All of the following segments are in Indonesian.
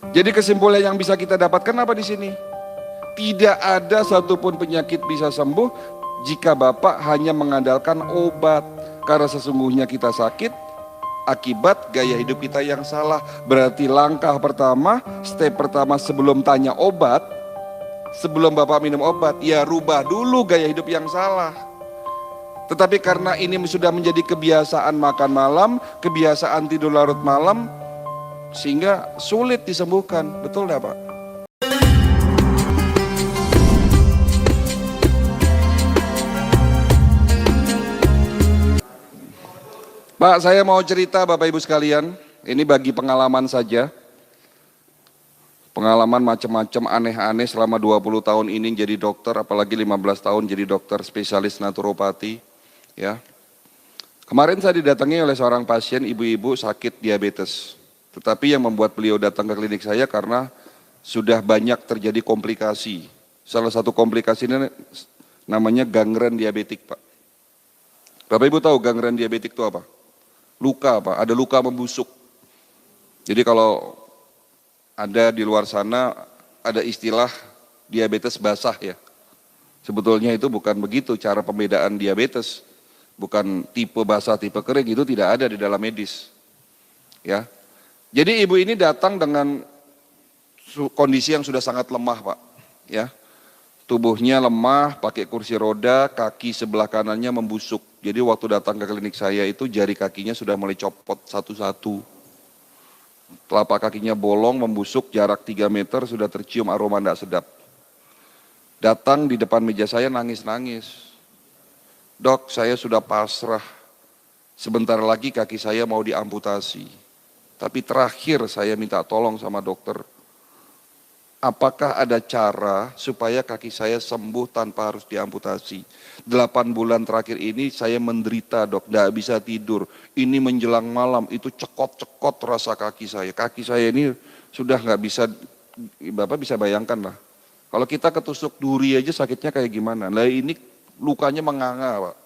Jadi kesimpulan yang bisa kita dapatkan apa di sini? Tidak ada satupun penyakit bisa sembuh jika Bapak hanya mengandalkan obat. Karena sesungguhnya kita sakit akibat gaya hidup kita yang salah. Berarti langkah pertama, step pertama sebelum tanya obat, sebelum Bapak minum obat, ya rubah dulu gaya hidup yang salah. Tetapi karena ini sudah menjadi kebiasaan makan malam, kebiasaan tidur larut malam, sehingga sulit disembuhkan. Betul enggak Pak? Pak, saya mau cerita Bapak Ibu sekalian, ini bagi pengalaman saja. Pengalaman macam-macam aneh-aneh selama 20 tahun ini jadi dokter, apalagi 15 tahun jadi dokter spesialis naturopati. Ya. Kemarin saya didatangi oleh seorang pasien ibu-ibu sakit diabetes. Tetapi yang membuat beliau datang ke klinik saya karena sudah banyak terjadi komplikasi. Salah satu komplikasi ini namanya gangren diabetik, Pak. Bapak Ibu tahu gangren diabetik itu apa? Luka, Pak. Ada luka membusuk. Jadi kalau ada di luar sana ada istilah diabetes basah ya. Sebetulnya itu bukan begitu cara pembedaan diabetes. Bukan tipe basah, tipe kering, itu tidak ada di dalam medis. Ya. Jadi ibu ini datang dengan kondisi yang sudah sangat lemah, Pak. Ya. Tubuhnya lemah, pakai kursi roda, kaki sebelah kanannya membusuk. Jadi waktu datang ke klinik saya itu jari kakinya sudah mulai copot satu-satu. Telapak kakinya bolong, membusuk, jarak 3 meter sudah tercium aroma tidak sedap. Datang di depan meja saya nangis-nangis. Dok, saya sudah pasrah. Sebentar lagi kaki saya mau diamputasi. Tapi terakhir saya minta tolong sama dokter. Apakah ada cara supaya kaki saya sembuh tanpa harus diamputasi? 8 bulan terakhir ini saya menderita dok, tidak bisa tidur. Ini menjelang malam, itu cekot-cekot rasa kaki saya. Kaki saya ini sudah nggak bisa, Bapak bisa bayangkan lah. Kalau kita ketusuk duri aja sakitnya kayak gimana. Nah ini lukanya menganga Pak.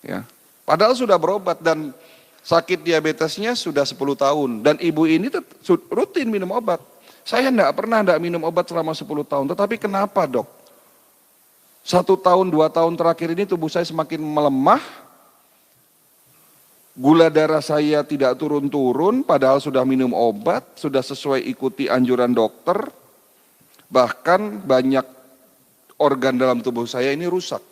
Ya. Padahal sudah berobat dan sakit diabetesnya sudah 10 tahun. Dan ibu ini rutin minum obat. Saya enggak pernah minum obat selama 10 tahun, tetapi kenapa dok? 1 tahun, 2 tahun terakhir ini tubuh saya semakin melemah, gula darah saya tidak turun-turun, padahal sudah minum obat, sudah sesuai ikuti anjuran dokter, bahkan banyak organ dalam tubuh saya ini rusak.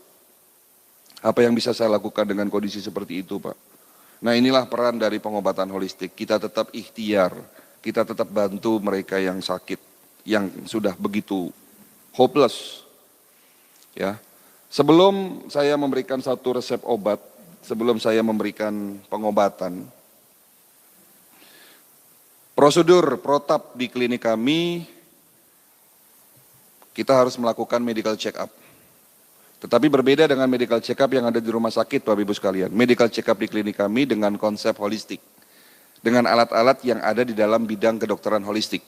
Apa yang bisa saya lakukan dengan kondisi seperti itu Pak? Nah inilah peran dari pengobatan holistik, kita tetap ikhtiar. Kita tetap bantu mereka yang sakit, yang sudah begitu hopeless. Ya. Sebelum saya memberikan satu resep obat, sebelum saya memberikan pengobatan, prosedur protap di klinik kami, kita harus melakukan medical check up. Tetapi berbeda dengan medical check up yang ada di rumah sakit, Bapak Ibu sekalian. Medical check up di klinik kami dengan konsep holistik. Dengan alat-alat yang ada di dalam bidang kedokteran holistik.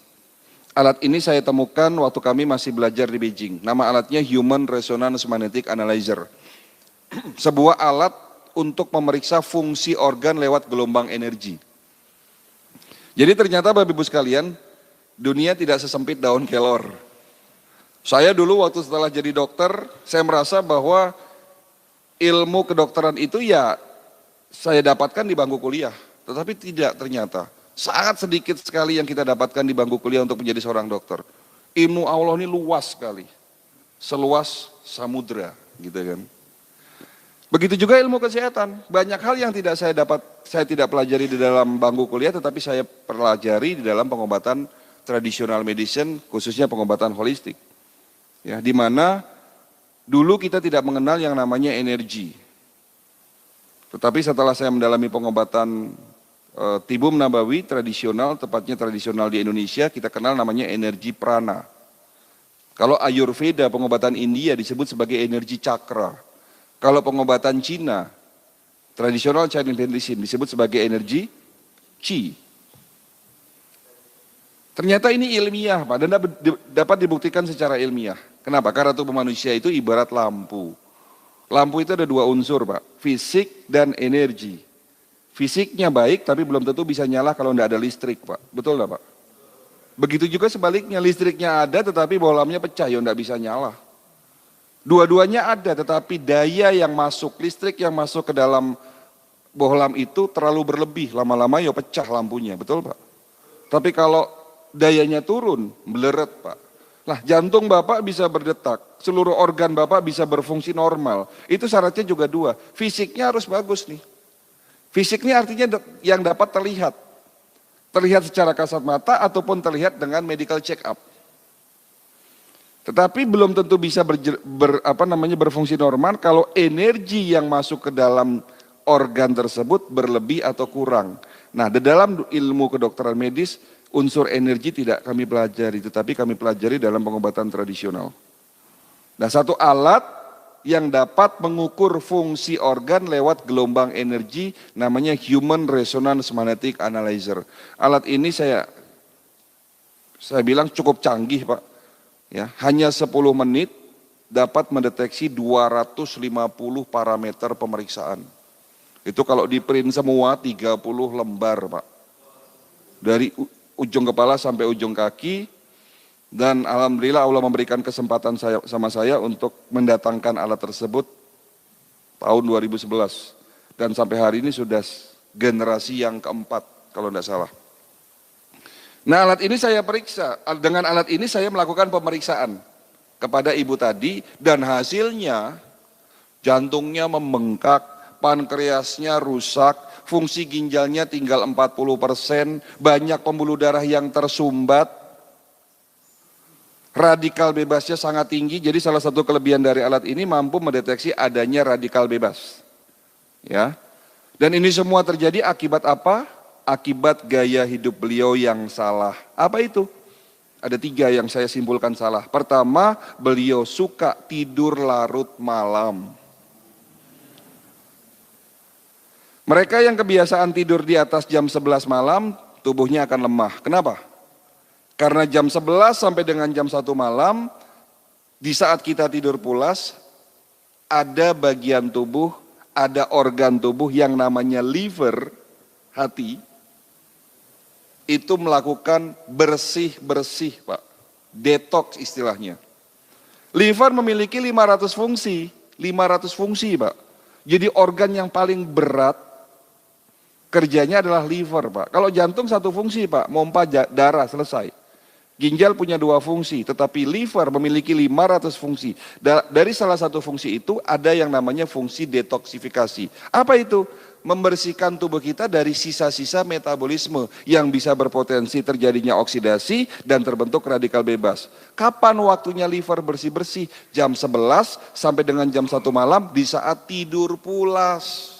Alat ini saya temukan waktu kami masih belajar di Beijing. Nama alatnya Human Resonance Magnetic Analyzer. Sebuah alat untuk memeriksa fungsi organ lewat gelombang energi. Jadi ternyata Bapak Ibu sekalian, dunia tidak sesempit daun kelor. Saya dulu waktu setelah jadi dokter, saya merasa bahwa ilmu kedokteran itu ya saya dapatkan di bangku kuliah. Tetapi tidak ternyata, sangat sedikit sekali yang kita dapatkan di bangku kuliah untuk menjadi seorang dokter. Ilmu Allah ini luas sekali, seluas samudra gitu kan. Begitu juga ilmu kesehatan, banyak hal yang saya tidak pelajari di dalam bangku kuliah, tetapi saya pelajari di dalam pengobatan tradisional medicine, khususnya pengobatan holistik. Ya, di mana dulu kita tidak mengenal yang namanya energi. Tetapi setelah saya mendalami pengobatan Tibum Nabawi tradisional, tepatnya tradisional di Indonesia, kita kenal namanya energi prana. Kalau Ayurveda, pengobatan India disebut sebagai energi cakra. Kalau pengobatan Cina, tradisional Chinese medicine disebut sebagai energi Qi. Ternyata ini ilmiah Pak, dan dapat dibuktikan secara ilmiah. Kenapa? Karena tubuh manusia itu ibarat lampu. Lampu itu ada 2 unsur Pak, fisik dan energi. Fisiknya baik tapi belum tentu bisa nyala kalau tidak ada listrik Pak, betul nggak Pak? Begitu juga sebaliknya, listriknya ada tetapi bohlamnya pecah, ya enggak bisa nyala. Dua-duanya ada tetapi daya yang masuk, listrik yang masuk ke dalam bohlam itu terlalu berlebih, lama-lama ya pecah lampunya, betul Pak? Tapi kalau dayanya turun, meleret Pak. Lah jantung Bapak bisa berdetak, seluruh organ Bapak bisa berfungsi normal. Itu syaratnya juga dua, fisiknya harus bagus nih. Fisiknya artinya yang dapat terlihat. Terlihat secara kasat mata ataupun terlihat dengan medical check up. Tetapi belum tentu bisa berfungsi normal kalau energi yang masuk ke dalam organ tersebut berlebih atau kurang. Nah, di dalam ilmu kedokteran medis, unsur energi tidak kami pelajari, tetapi kami pelajari dalam pengobatan tradisional. Nah, satu alat yang dapat mengukur fungsi organ lewat gelombang energi namanya Human Resonance Magnetic Analyzer. Alat ini saya bilang cukup canggih Pak. Ya, hanya 10 menit dapat mendeteksi 250 parameter pemeriksaan. Itu kalau di print semua 30 lembar Pak. Dari ujung kepala sampai ujung kaki. Dan alhamdulillah Allah memberikan kesempatan sama saya untuk mendatangkan alat tersebut tahun 2011. Dan sampai hari ini sudah generasi yang keempat kalau tidak salah. Nah alat ini saya periksa, dengan alat ini saya melakukan pemeriksaan kepada ibu tadi dan hasilnya jantungnya membengkak, pankreasnya rusak, fungsi ginjalnya tinggal 40%, banyak pembuluh darah yang tersumbat, radikal bebasnya sangat tinggi, jadi salah satu kelebihan dari alat ini mampu mendeteksi adanya radikal bebas. Ya. Dan ini semua terjadi akibat apa? Akibat gaya hidup beliau yang salah. Apa itu? Ada 3 yang saya simpulkan salah. Pertama, beliau suka tidur larut malam. Mereka yang kebiasaan tidur di atas jam 11 malam, tubuhnya akan lemah. Kenapa? Karena jam 11 sampai dengan jam 1 malam, di saat kita tidur pulas, ada bagian tubuh, ada organ tubuh yang namanya liver, hati, itu melakukan bersih-bersih Pak, detox istilahnya. Liver memiliki 500 fungsi Pak. Jadi organ yang paling berat, kerjanya adalah liver Pak. Kalau jantung 1 fungsi Pak, mompa darah selesai. Ginjal punya 2 fungsi, tetapi liver memiliki 500 fungsi. Dari salah satu fungsi itu ada yang namanya fungsi detoksifikasi. Apa itu? Membersihkan tubuh kita dari sisa-sisa metabolisme yang bisa berpotensi terjadinya oksidasi dan terbentuk radikal bebas. Kapan waktunya liver bersih-bersih? Jam 11 sampai dengan jam 1 malam di saat tidur pulas.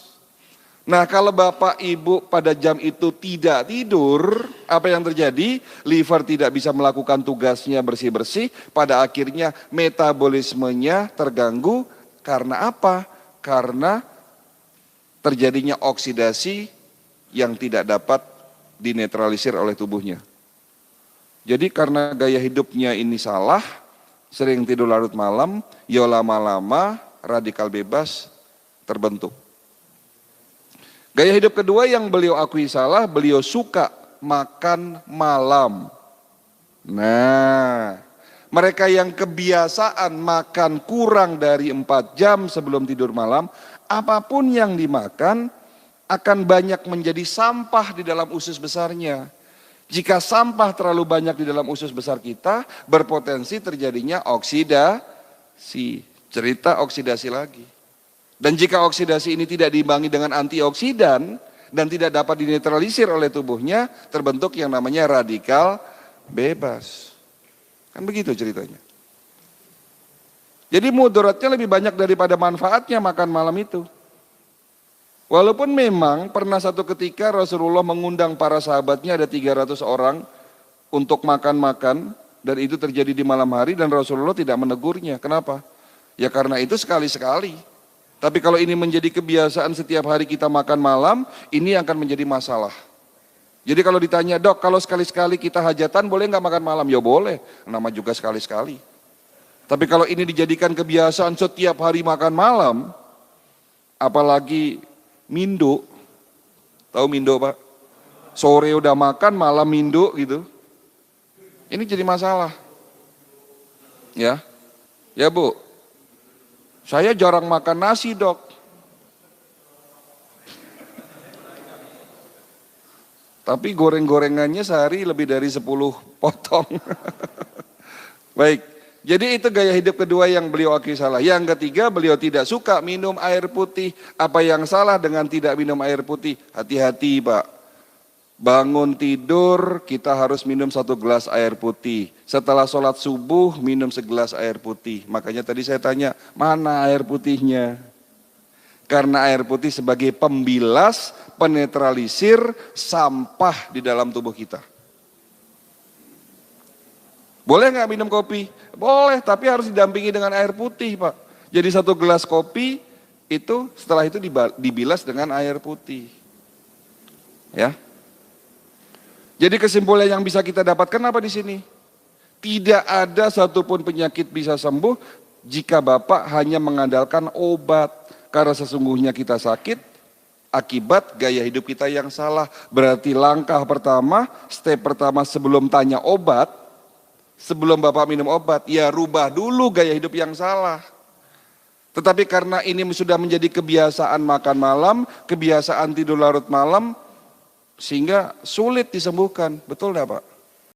Nah kalau Bapak Ibu pada jam itu tidak tidur, apa yang terjadi? Liver tidak bisa melakukan tugasnya bersih-bersih, pada akhirnya metabolismenya terganggu. Karena apa? Karena terjadinya oksidasi yang tidak dapat dinetralisir oleh tubuhnya. Jadi karena gaya hidupnya ini salah, sering tidur larut malam, ya lama-lama radikal bebas terbentuk. Gaya hidup kedua yang beliau akui salah, beliau suka makan malam. Nah, mereka yang kebiasaan makan kurang dari 4 jam sebelum tidur malam, apapun yang dimakan akan banyak menjadi sampah di dalam usus besarnya. Jika sampah terlalu banyak di dalam usus besar kita, berpotensi terjadinya oksidasi. Cerita oksidasi lagi. Dan jika oksidasi ini tidak diimbangi dengan antioksidan dan tidak dapat dinetralisir oleh tubuhnya, terbentuk yang namanya radikal bebas. Kan begitu ceritanya. Jadi mudaratnya lebih banyak daripada manfaatnya makan malam itu. Walaupun memang pernah satu ketika Rasulullah mengundang para sahabatnya ada 300 orang untuk makan-makan dan itu terjadi di malam hari dan Rasulullah tidak menegurnya. Kenapa? Ya karena itu sekali-sekali. Tapi kalau ini menjadi kebiasaan setiap hari kita makan malam, ini akan menjadi masalah. Jadi kalau ditanya, dok kalau sekali-sekali kita hajatan boleh nggak makan malam? Ya boleh, nama juga sekali-sekali. Tapi kalau ini dijadikan kebiasaan setiap hari makan malam, apalagi mindo, tahu mindo Pak? Sore udah makan, malam mindo gitu. Ini jadi masalah. Ya, ya Bu, saya jarang makan nasi dok. Tapi goreng-gorengannya sehari lebih dari 10 potong. Baik, jadi itu gaya hidup kedua yang beliau akui salah. Yang ketiga, beliau tidak suka minum air putih. Apa yang salah dengan tidak minum air putih? Hati-hati Pak. Bangun tidur, kita harus minum 1 gelas air putih. Setelah sholat subuh, minum segelas air putih. Makanya tadi saya tanya, mana air putihnya? Karena air putih sebagai pembilas, penetralisir sampah di dalam tubuh kita. Boleh nggak minum kopi? Boleh, tapi harus didampingi dengan air putih Pak. Jadi 1 gelas kopi, itu setelah itu dibilas dengan air putih. Ya. Jadi kesimpulan yang bisa kita dapatkan apa di sini? Tidak ada satupun penyakit bisa sembuh jika Bapak hanya mengandalkan obat. Karena sesungguhnya kita sakit akibat gaya hidup kita yang salah. Berarti langkah pertama, step pertama sebelum tanya obat, sebelum Bapak minum obat, ya rubah dulu gaya hidup yang salah. Tetapi karena ini sudah menjadi kebiasaan makan malam, kebiasaan tidur larut malam, sehingga sulit disembuhkan. Betul enggak Pak?